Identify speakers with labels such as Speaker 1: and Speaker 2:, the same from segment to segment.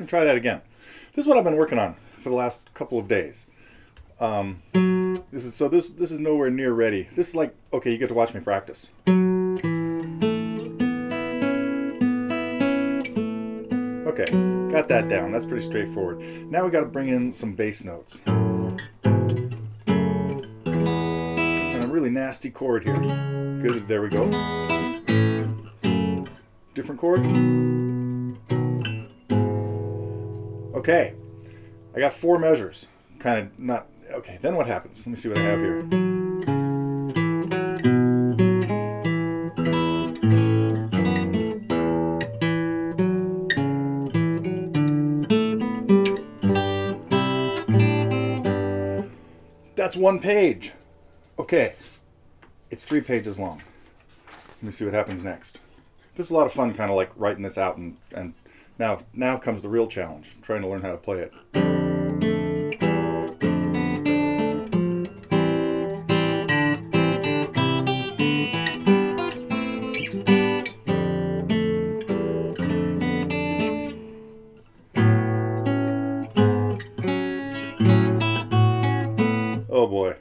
Speaker 1: me try that again. This is what I've been working on for the last couple of days. This is nowhere near ready. This is like, okay, you get to watch me practice. Okay, got that down. That's pretty straightforward. Now we got to bring in some bass notes. And a really nasty chord here. Good, there we go. Different chord. Okay, I got 4 measures. Kind of not, okay, then what happens? Let me see what I have here. That's 1 page. Okay, it's 3 pages long. Let me see what happens next. This is a lot of fun, kind of like writing this out, and now comes the real challenge, trying to learn how to play it. Oh boy.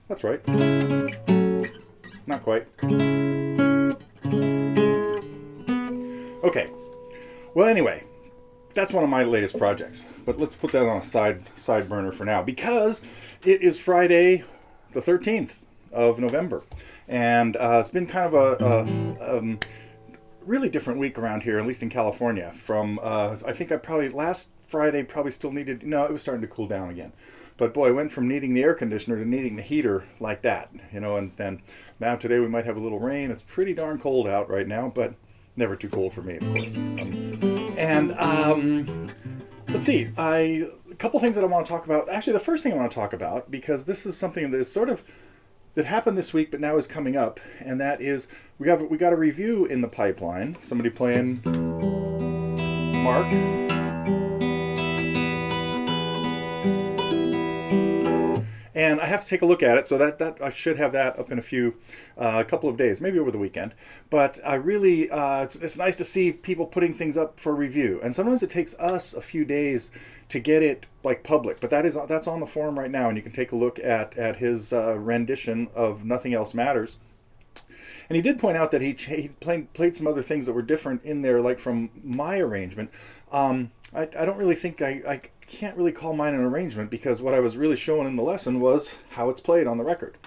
Speaker 1: That's right. Not quite. Okay. Well, anyway, that's one of my latest projects. But let's put that on a side burner for now, because it is Friday the 13th of November. And it's been kind of a really different week around here, at least in California. From, I think last Friday probably still needed, no, it was starting to cool down again. But boy, I went from needing the air conditioner to needing the heater like that, and now today we might have a little rain. It's pretty darn cold out right now, but never too cold for me, of course. Let's see, a couple things that I want to talk about. Actually, the first thing I want to talk about, because this is something that is that happened this week, but now is coming up, and that is we got a review in the pipeline. Somebody playing Mark. And I have to take a look at it, so that I should have that up in a couple of days, maybe over the weekend. But I really, it's nice to see people putting things up for review. And sometimes it takes us a few days to get it like public, but that's on the forum right now, and you can take a look at his rendition of Nothing Else Matters. And he did point out that he played some other things that were different in there, like from my arrangement. I don't really think I can't really call mine an arrangement, because what I was really showing in the lesson was how it's played on the record.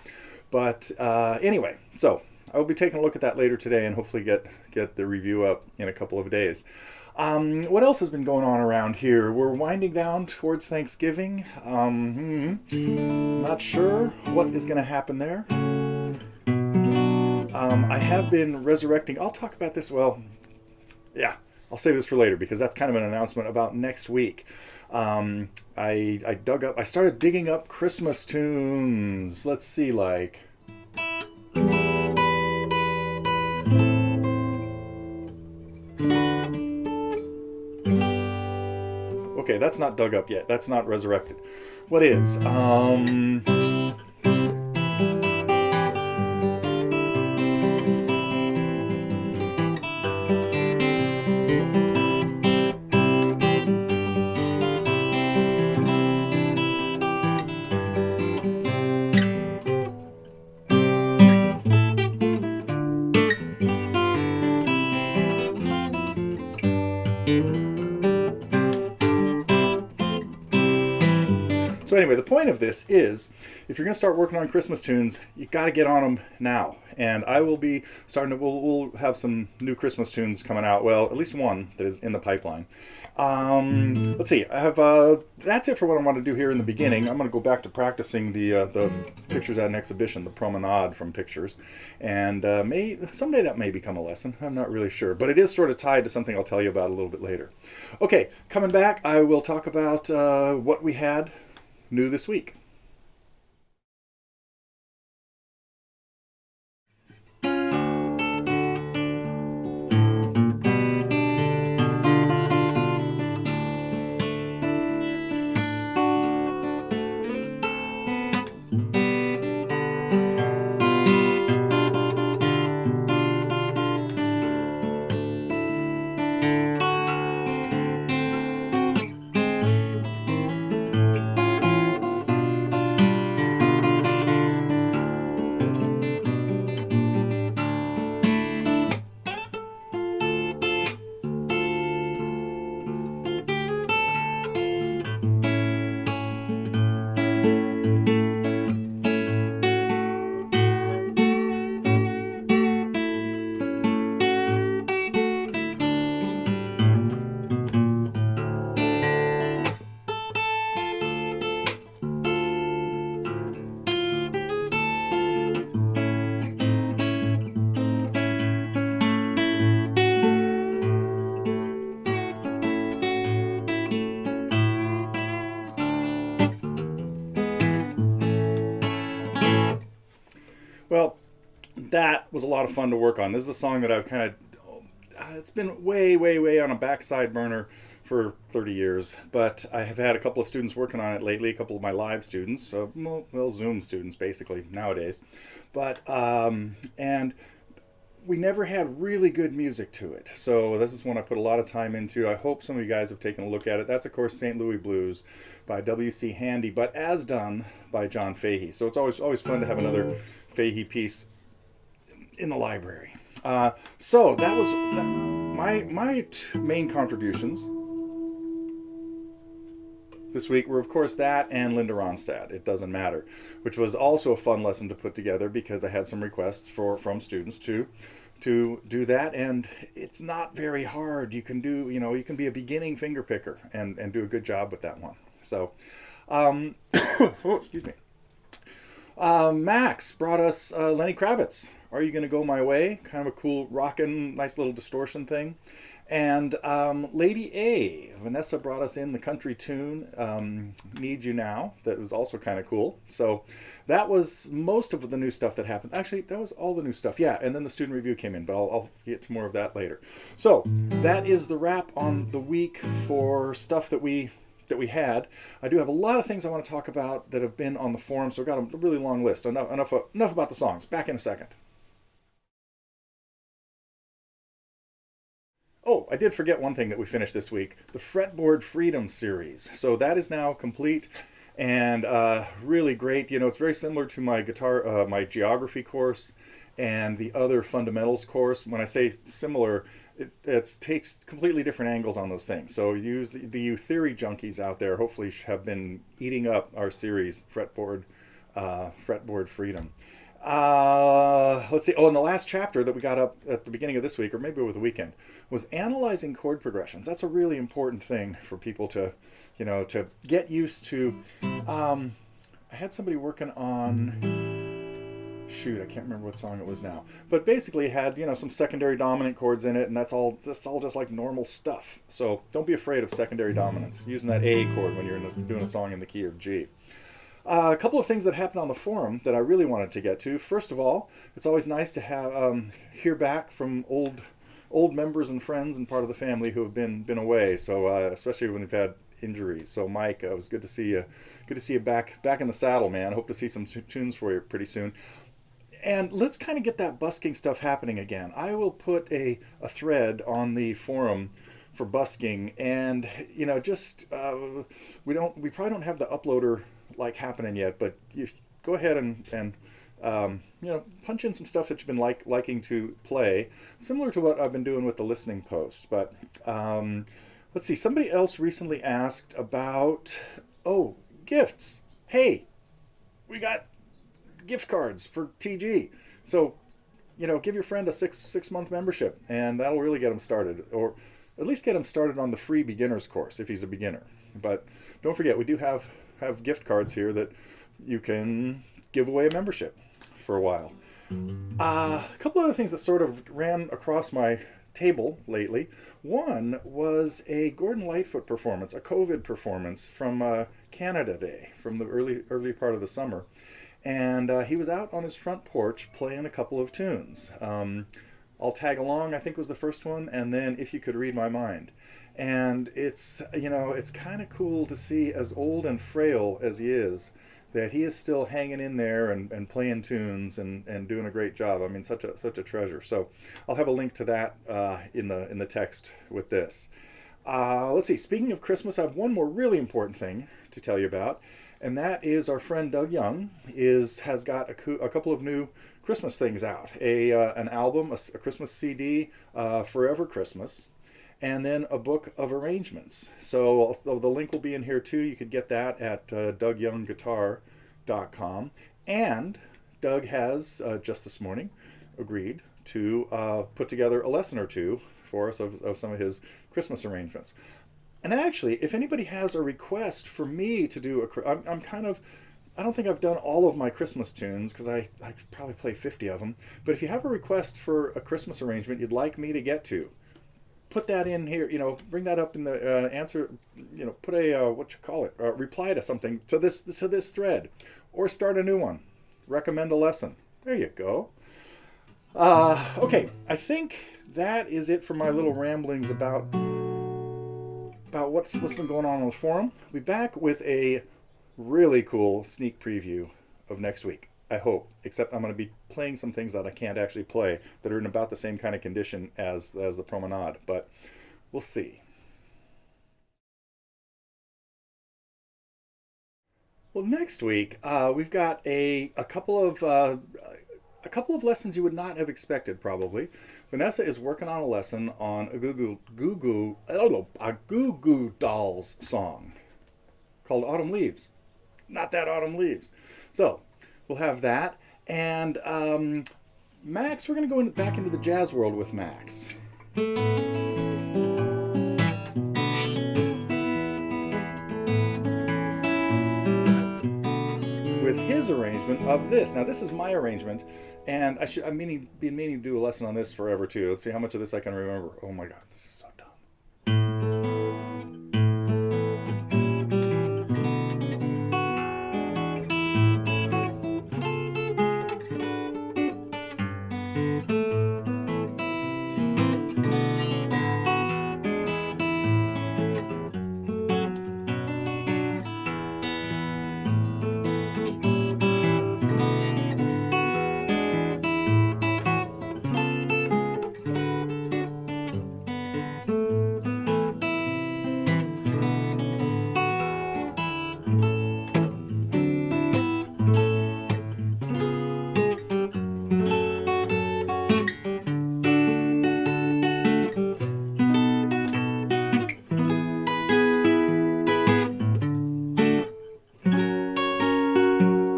Speaker 1: But anyway, so I will be taking a look at that later today, and hopefully get the review up in a couple of days. What else has been going on around here? We're winding down towards Thanksgiving. Not sure what is going to happen there. I have been resurrecting. I'll talk about this. Well, yeah, I'll save this for later, because that's kind of an announcement about next week. I started digging up Christmas tunes. Let's see, like. Okay, that's not dug up yet. That's not resurrected. What is? So anyway, the point of this is, if you're going to start working on Christmas tunes, you got to get on them now. And I will be starting to, we'll have some new Christmas tunes coming out. Well, at least one that is in the pipeline. Let's see, I have, that's it for what I want to do here in the beginning. I'm going to go back to practicing the pictures at an exhibition, the promenade from pictures. And someday that may become a lesson. I'm not really sure. But it is sort of tied to something I'll tell you about a little bit later. Okay, coming back, I will talk about what we had new this week. that was a lot of fun to work on. This is a song that I've kind of, it's been way, way, way on a backside burner for 30 years, but I have had a couple of students working on it lately, a couple of my live students, so, well, Zoom students basically nowadays. But, and we never had really good music to it. So this is one I put a lot of time into. I hope some of you guys have taken a look at it. That's, of course, St. Louis Blues by W.C. Handy, but as done by John Fahey. So it's always fun to have another Fahey piece in the library. So that was my two main contributions this week were, of course, that and Linda Ronstadt, It Doesn't Matter, which was also a fun lesson to put together because I had some requests from students to do that, and it's not very hard. You can you can be a beginning finger picker and do a good job with that one. So, oh, excuse me. Max brought us Lenny Kravitz, Are You Gonna Go My Way? Kind of a cool, rockin', nice little distortion thing. And Lady A, Vanessa brought us in the country tune, Need You Now. That was also kind of cool. So that was most of the new stuff that happened. Actually, that was all the new stuff. Yeah, and then the student review came in, but I'll get to more of that later. So that is the wrap on the week for stuff that we had. I do have a lot of things I want to talk about that have been on the forum, so I've got a really long list. Enough about the songs. Back in a second. Oh, I did forget one thing that we finished this week, the Fretboard Freedom series. So that is now complete and really great. You know, it's very similar to my my geography course and the other fundamentals course. When I say similar, it takes completely different angles on those things. So you theory junkies out there hopefully have been eating up our series, Fretboard Freedom. Let's see. Oh, and the last chapter that we got up at the beginning of this week, or maybe over the weekend, was analyzing chord progressions. That's a really important thing for people to get used to. I had somebody working on, shoot, I can't remember what song it was now, but basically had some secondary dominant chords in it, and that's all just like normal stuff. So don't be afraid of secondary dominance, using that A chord when you're doing a song in the key of G. A couple of things that happened on the forum that I really wanted to get to. First of all, it's always nice to have hear back from old members and friends and part of the family who have been away. So especially when you've had injuries. So Mike, it was good to see you. Good to see you back in the saddle, man. Hope to see some tunes for you pretty soon. And let's kind of get that busking stuff happening again. I will put a thread on the forum for busking, and just we probably don't have the uploader happening yet, but you go ahead and punch in some stuff that you've been liking to play, similar to what I've been doing with the listening post. But let's see, somebody else recently asked about gifts. Hey, we got gift cards for TG, so give your friend a six month membership, and that'll really get them started, or at least get them started on the free beginners course if he's a beginner. But don't forget, we do have gift cards here that you can give away a membership for a while. A couple other things that sort of ran across my table lately. One was a Gordon Lightfoot performance, a COVID performance from Canada Day, from the early part of the summer. And he was out on his front porch playing a couple of tunes. I'll Tag Along, I think, was the first one, and then If You Could Read My Mind. And it's kind of cool to see, as old and frail as he is, that he is still hanging in there and playing tunes and doing a great job. I mean, such a treasure. So I'll have a link to that in the text with this. Let's see. Speaking of Christmas, I have one more really important thing to tell you about, and that is our friend Doug Young has got a couple of new Christmas things out. An album, a Christmas CD, Forever Christmas, and then a book of arrangements. So the link will be in here too. You could get that at DougYoungGuitar.com. And Doug has, just this morning, agreed to put together a lesson or two for us of some of his Christmas arrangements. And actually, if anybody has a request for me to do I don't think I've done all of my Christmas tunes because I probably play 50 of them. But if you have a request for a Christmas arrangement you'd like me to get to, put that in here, bring that up in the answer, put a, reply to something, to this thread, or start a new one. Recommend a lesson. There you go. Okay, I think that is it for my little ramblings about what's been going on the forum. We'll be back with a really cool sneak preview of next week. I hope. Except I'm going to be playing some things that I can't actually play that are in about the same kind of condition as the Promenade, but we'll see. Well, next week we've got a couple of lessons you would not have expected probably. Vanessa is working on a lesson on a Goo Goo Dolls song called Autumn Leaves. Not that Autumn Leaves. So we'll have that. And Max, we're going to go back into the jazz world with Max. With his arrangement of this. Now, this is my arrangement, and I've been meaning to do a lesson on this forever too. Let's see how much of this I can remember. Oh my God, this is so dumb.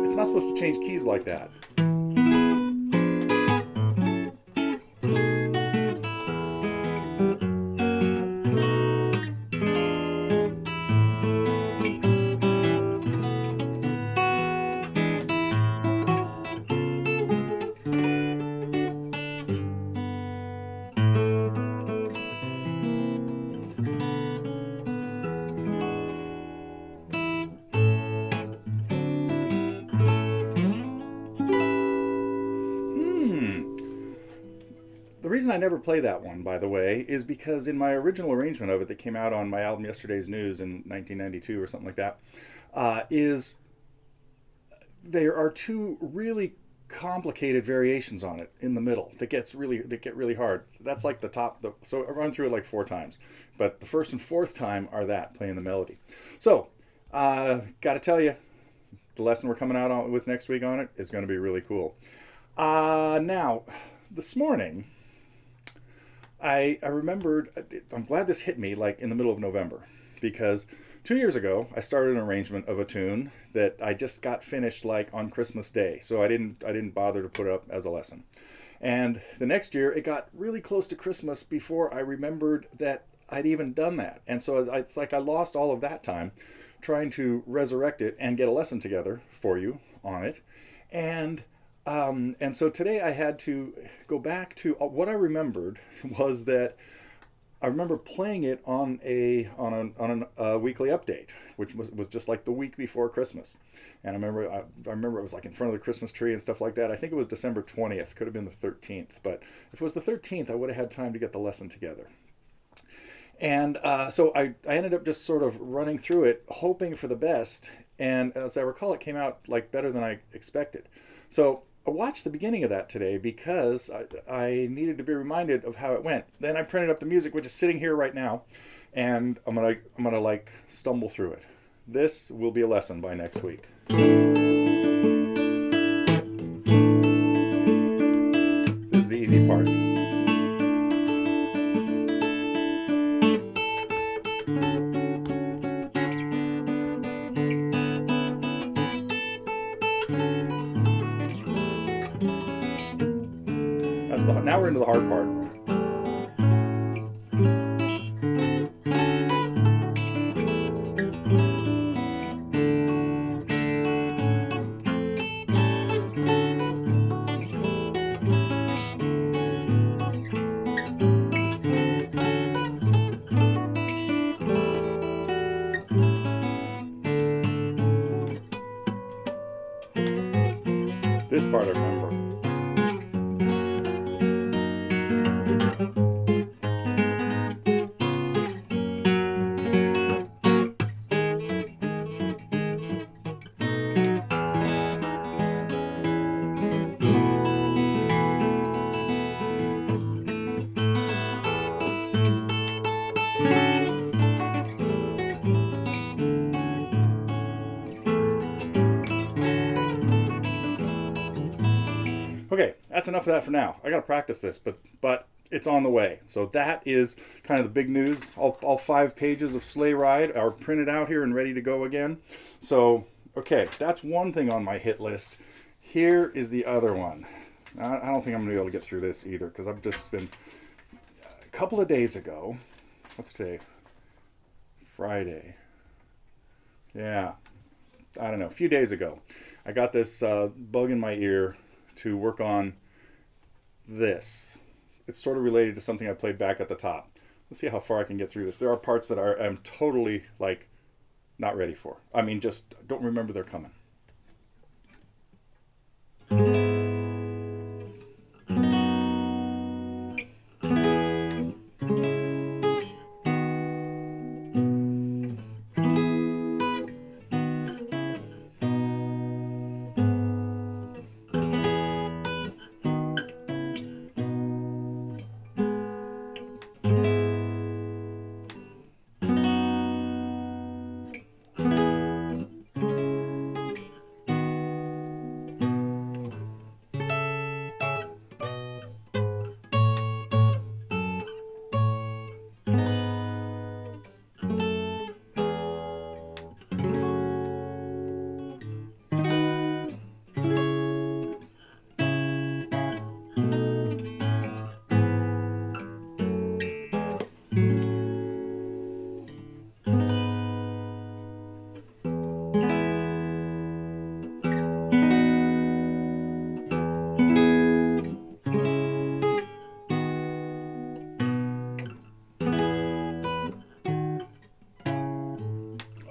Speaker 1: It's not supposed to change keys like that. The reason I never play that one, by the way, is because in my original arrangement of it that came out on my album Yesterday's News in 1992 or something like that, is there are two really complicated variations on it in the middle that get really hard. That's like the top. So I run through it like 4 times, but the first and fourth time are that playing the melody. So, got to tell you, the lesson we're coming out on with next week on it is going to be really cool. Now, this morning, I remembered, I'm glad this hit me like in the middle of November, because 2 years ago I started an arrangement of a tune that I just got finished like on Christmas Day, so I didn't bother to put it up as a lesson. And the next year it got really close to Christmas before I remembered that I'd even done that, and so it's like I lost all of that time trying to resurrect it and get a lesson together for you on it, and so today I had to go back to what I remembered was that I remember playing it on a weekly update, which was just like the week before Christmas, and I remember it was like in front of the Christmas tree and stuff like that. I think it was December 20th, could have been the 13th, but if it was the 13th, I would have had time to get the lesson together. And so I ended up just sort of running through it, hoping for the best. And as I recall, it came out like better than I expected. So I watched the beginning of that today because I needed to be reminded of how it went. Then I printed up the music, which is sitting here right now, and I'm gonna like stumble through it. This will be a lesson by next week. This is the easy part. Now we're into the hard part. This part I remember. Okay, that's enough of that for now. I got to practice this, but it's on the way. So that is kind of the big news. All 5 pages of Sleigh Ride are printed out here and ready to go again. So, okay, that's one thing on my hit list. Here is the other one. I don't think I'm going to be able to get through this either because I've just been... A couple of days ago, what's today? Friday. Yeah, I don't know. A few days ago, I got this bug in my ear to work on this. It's sort of related to something I played back at the top. Let's see how far I can get through this. There are parts that I'm totally like not ready for. I mean, just don't remember they're coming.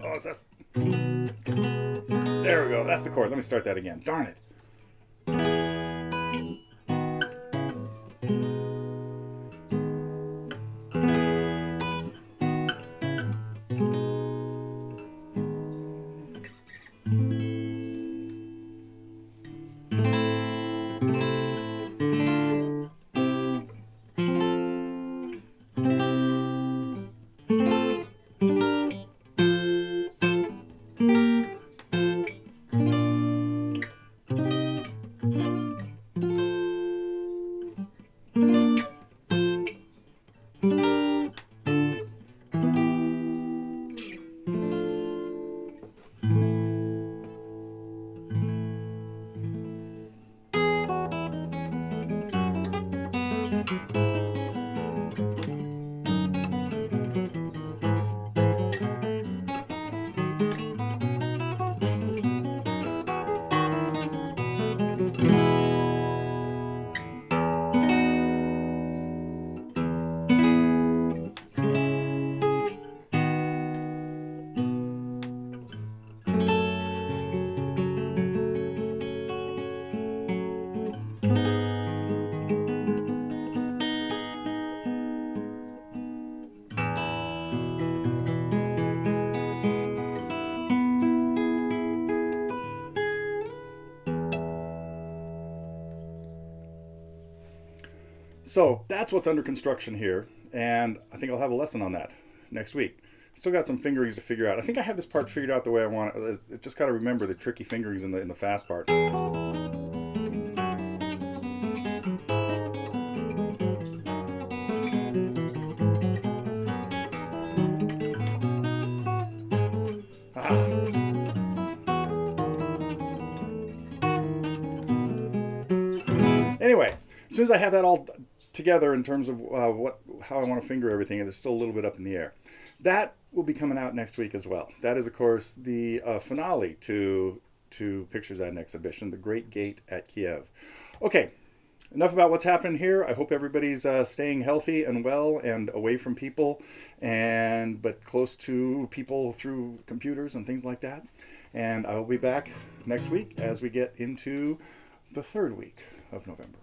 Speaker 1: Oh, that's... There we go. That's the chord. Let me start that again. Darn it. So that's what's under construction here, and I think I'll have a lesson on that next week. Still got some fingerings to figure out. I think I have this part figured out the way I want it. It just got to remember the tricky fingerings in the fast part. Anyway, as soon as I have that all together in terms of how I want to finger everything, and there's still a little bit up in the air. That will be coming out next week as well. That is, of course, the finale to Pictures at an Exhibition, The Great Gate at Kiev. Okay, enough about what's happening here. I hope everybody's staying healthy and well and away from people, but close to people through computers and things like that. And I will be back next week as we get into the 3rd week of November.